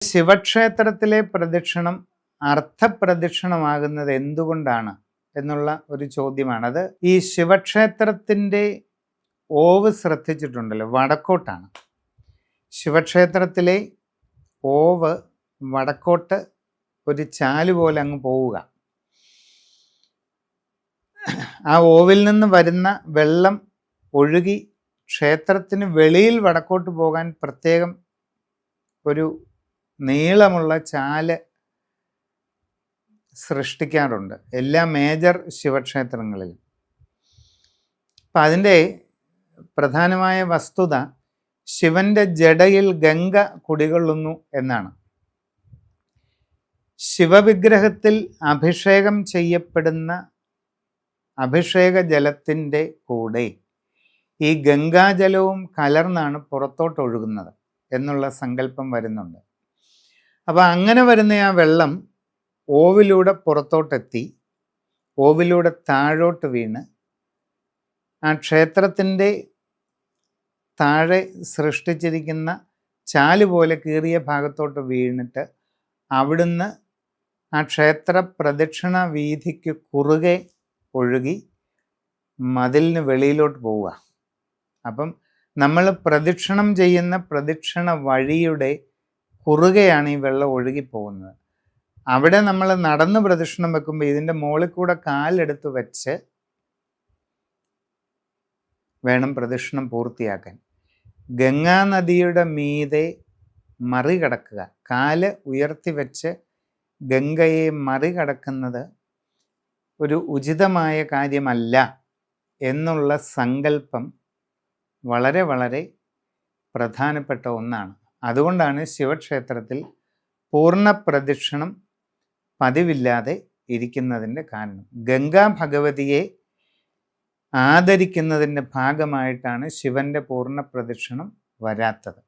ശിവക്ഷേത്രത്തിലെ പ്രദക്ഷിണം അർത്ഥപ്രദക്ഷിണമാകുന്നത് എന്തുകൊണ്ടാണ് എന്നുള്ള ഒരു ചോദ്യമാണ്. അത് ഈ ശിവക്ഷേത്രത്തിൻ്റെ ഓവ് ശ്രദ്ധിച്ചിട്ടുണ്ടല്ലോ, വടക്കോട്ടാണ്. ശിവക്ഷേത്രത്തിലെ ഓവ് വടക്കോട്ട് ഒരു ചാല് പോലെ അങ്ങ് പോവുക. ആ ഓവിൽ നിന്ന് വരുന്ന വെള്ളം ഒഴുകി ക്ഷേത്രത്തിന് വെളിയിൽ വടക്കോട്ട് പോകാൻ പ്രത്യേകം ഒരു നീളമുള്ള ചാല് സൃഷ്ടിക്കാറുണ്ട് എല്ലാ മേജർ ശിവക്ഷേത്രങ്ങളിലും. അപ്പം അതിൻ്റെ പ്രധാനമായ വസ്തുത ശിവന്റെ ജടയിൽ ഗംഗ കുടികൊള്ളുന്നു എന്നാണ്. ശിവവിഗ്രഹത്തിൽ അഭിഷേകം ചെയ്യപ്പെടുന്ന അഭിഷേക ജലത്തിൻ്റെ കൂടെ ഈ ഗംഗാജലവും കലർന്നാണ് പുറത്തോട്ടൊഴുകുന്നത് എന്നുള്ള സങ്കല്പം വരുന്നുണ്ട്. അപ്പോൾ അങ്ങനെ വരുന്ന ആ വെള്ളം ഓവിലൂടെ പുറത്തോട്ടെത്തി ഓവിലൂടെ താഴോട്ട് വീണ് ആ ക്ഷേത്രത്തിൻ്റെ താഴെ സൃഷ്ടിച്ചിരിക്കുന്ന ചാല് പോലെ കീറിയ ഭാഗത്തോട്ട് വീണിട്ട് അവിടുന്ന് ആ ക്ഷേത്ര പ്രദക്ഷിണ വീഥിക്ക് കുറുകെ ഒഴുകി മതിലിന് വെളിയിലോട്ട് പോവുക. അപ്പം നമ്മൾ പ്രദക്ഷിണം ചെയ്യുന്ന പ്രദക്ഷിണ വഴിയുടെ കുറുകെയാണ് ഈ വെള്ളം ഒഴുകിപ്പോകുന്നത്. അവിടെ നമ്മൾ നടന്ന് പ്രദക്ഷിണം വെക്കുമ്പോൾ ഇതിൻ്റെ മുകളിൽ കൂടെ കാലെടുത്ത് വെച്ച് വേണം പ്രദക്ഷിണം പൂർത്തിയാക്കാൻ. ഗംഗാനദിയുടെ മീതെ മറികടക്കുക, കാല് ഉയർത്തി വെച്ച് ഗംഗയെ മറികടക്കുന്നത് ഒരു ഉചിതമായ കാര്യമല്ല എന്നുള്ള സങ്കല്പം വളരെ വളരെ പ്രധാനപ്പെട്ട ഒന്നാണ്. അതുകൊണ്ടാണ് ശിവക്ഷേത്രത്തിൽ പൂർണ്ണ പ്രദക്ഷിണം പതിവില്ലാതെ ഇരിക്കുന്നതിൻ്റെ കാരണം. ഗംഗാ ഭഗവതിയെ ആദരിക്കുന്നതിൻ്റെ ഭാഗമായിട്ടാണ് ശിവന്റെ പൂർണ്ണ പ്രദക്ഷിണം വരാത്തത്.